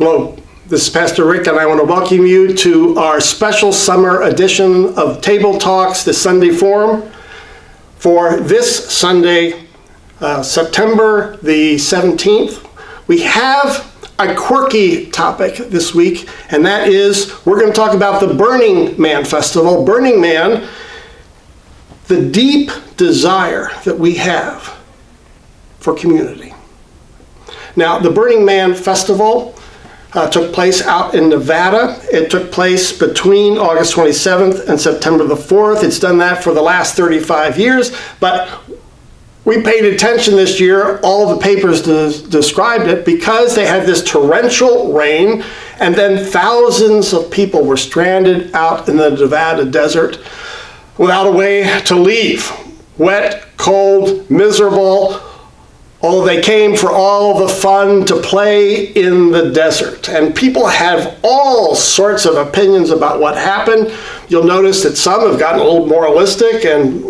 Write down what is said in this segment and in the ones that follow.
Hello, this is Pastor Rick, and I want to welcome you to our special summer edition of Table Talks, the Sunday Forum, for this Sunday, September the 17th. We have a quirky topic this week, and that is we're going to talk about the Burning Man Festival. Burning Man, the deep desire that we have for community. Now, the Burning Man Festival took place out in Nevada. It took place between August 27th and September the 4th. It's done that for the last 35 years, but we paid attention this year. All the papers described it because they had this torrential rain, and then thousands of people were stranded out in the Nevada desert without a way to leave. Wet, cold, miserable. Oh, they came for all the fun to play in the desert. And people have all sorts of opinions about what happened. You'll notice that some have gotten a little moralistic and,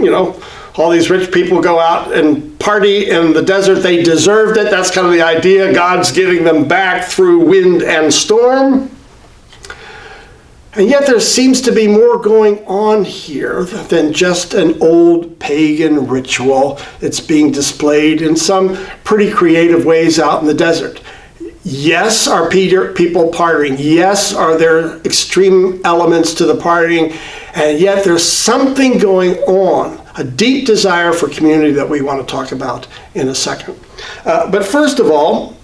all these rich people go out and party in the desert. They deserved it. That's kind of the idea. God's giving them back through wind and storm. And yet there seems to be more going on here than just an old pagan ritual that's being displayed in some pretty creative ways out in the desert. Yes, are people partying? Yes, are there extreme elements to the partying? And yet there's something going on, a deep desire for community that we want to talk about in a second. But first of all,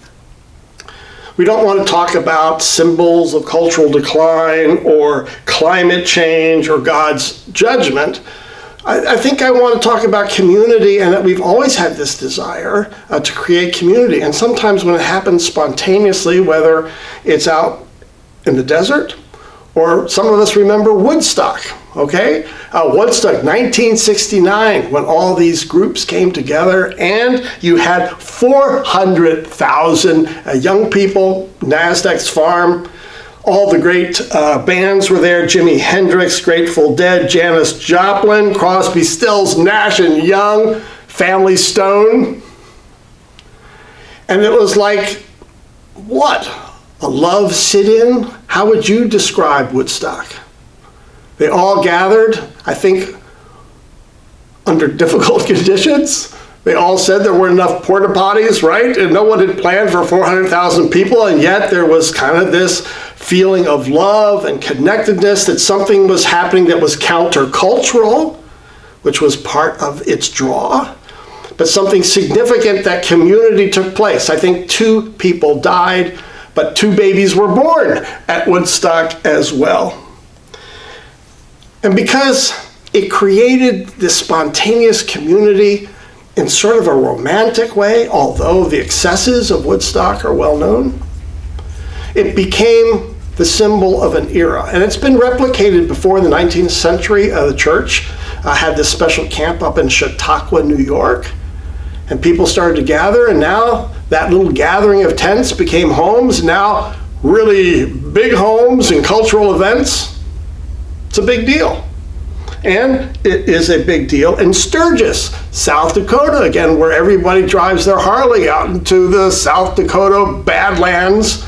we don't want to talk about symbols of cultural decline or climate change or God's judgment. I think I want to talk about community, and that we've always had this desire to create community. And sometimes when it happens spontaneously, whether it's out in the desert, or some of us remember Woodstock, okay? Woodstock, 1969, when all these groups came together, and you had 400,000 young people, NASDAQ's Farm, all the great bands were there, Jimi Hendrix, Grateful Dead, Janis Joplin, Crosby, Stills, Nash and Young, Family Stone. And it was like, what? A love sit-in? How would you describe Woodstock? They all gathered, I think, under difficult conditions. They all said there weren't enough porta potties, right? And no one had planned for 400,000 people, and yet there was kind of this feeling of love and connectedness, that something was happening that was countercultural, which was part of its draw, but something significant, that community took place. I think 2 people died, but 2 babies were born at Woodstock as well. And because it created this spontaneous community in sort of a romantic way, although the excesses of Woodstock are well known, it became the symbol of an era. And it's been replicated before in the 19th century. The church had this special camp up in Chautauqua, New York, and people started to gather, and now that little gathering of tents became homes, now really big homes and cultural events. It's a big deal. And it is a big deal in Sturgis, South Dakota, again, where everybody drives their Harley out into the South Dakota Badlands.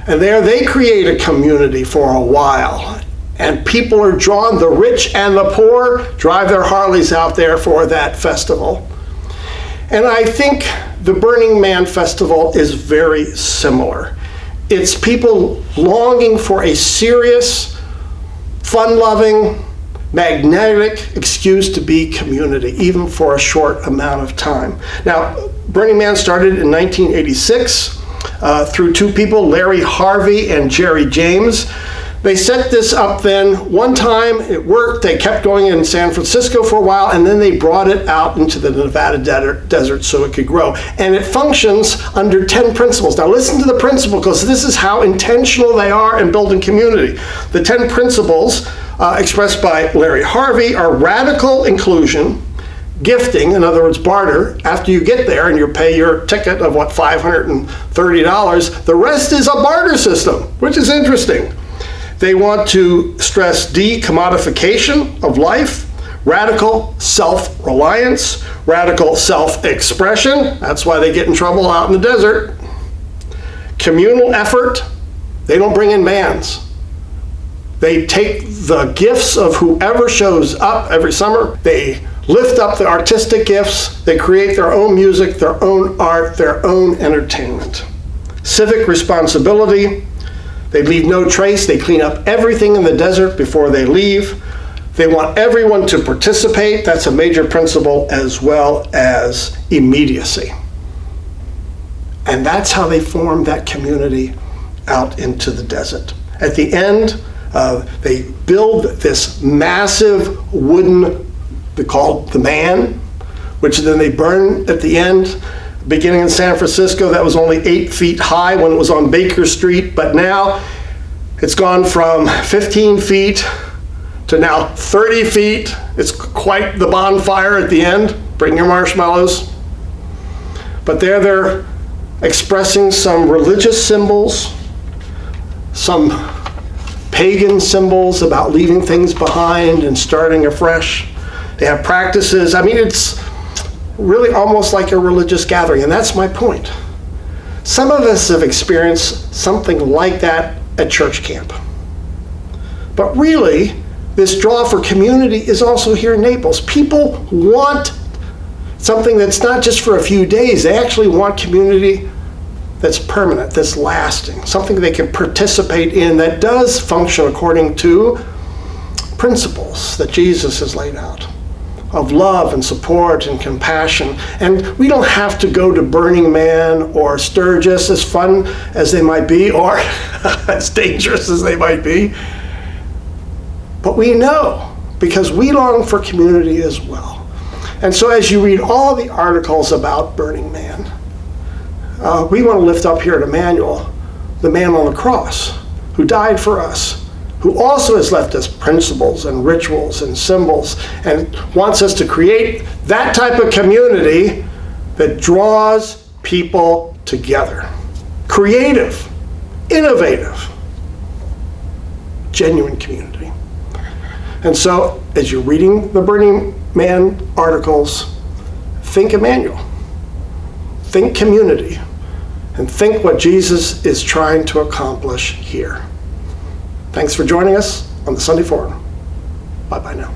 And there they create a community for a while. And people are drawn, the rich and the poor drive their Harleys out there for that festival. And I think the Burning Man Festival is very similar. It's people longing for a serious, fun-loving, magnetic excuse to be community, even for a short amount of time. Now, Burning Man started in 1986 through 2 people, Larry Harvey and Jerry James. They set this up then one time, it worked, they kept going in San Francisco for a while, and then they brought it out into the Nevada desert so it could grow. And it functions under 10 principles. Now listen to the principle, because this is how intentional they are in building community. The 10 principles expressed by Larry Harvey are radical inclusion, gifting, in other words, barter. After you get there and you pay your ticket of $530, the rest is a barter system, which is interesting. They want to stress decommodification of life, radical self-reliance, radical self-expression. That's why they get in trouble out in the desert. Communal effort, They don't bring in bands. They take the gifts of whoever shows up every summer. They lift up the artistic gifts. They create their own music, their own art, their own entertainment. Civic responsibility. They leave no trace. They clean up everything in the desert before they leave. They want everyone to participate. That's a major principle, as well as immediacy. And that's how they form that community out into the desert. At the end, they build this massive wooden, they call it the man, which then they burn at the end. Beginning in San Francisco, that was only 8 feet high when it was on Baker Street, but now it's gone from 15 feet to now 30 feet. It's quite the bonfire at the end. Bring your marshmallows. But there they're expressing some religious symbols, some pagan symbols about leaving things behind and starting afresh. They have practices. I mean, it's really almost like a religious gathering, and that's my point. Some of us have experienced something like that at church camp. But really, this draw for community is also here in Naples. People want something that's not just for a few days. They actually want community that's permanent, that's lasting, something they can participate in that does function according to principles that Jesus has laid out of love and support and compassion. And we don't have to go to Burning Man or Sturgis, as fun as they might be, or as dangerous as they might be. But we know, because we long for community as well. And so as you read all the articles about Burning Man, we want to lift up here at Emmanuel the man on the cross who died for us, who also has left us principles and rituals and symbols, and wants us to create that type of community that draws people together. Creative, innovative, genuine community. And so, as you're reading the Burning Man articles, think Emmanuel, think community, and think what Jesus is trying to accomplish here. Thanks for joining us on the Sunday Forum. Bye-bye now.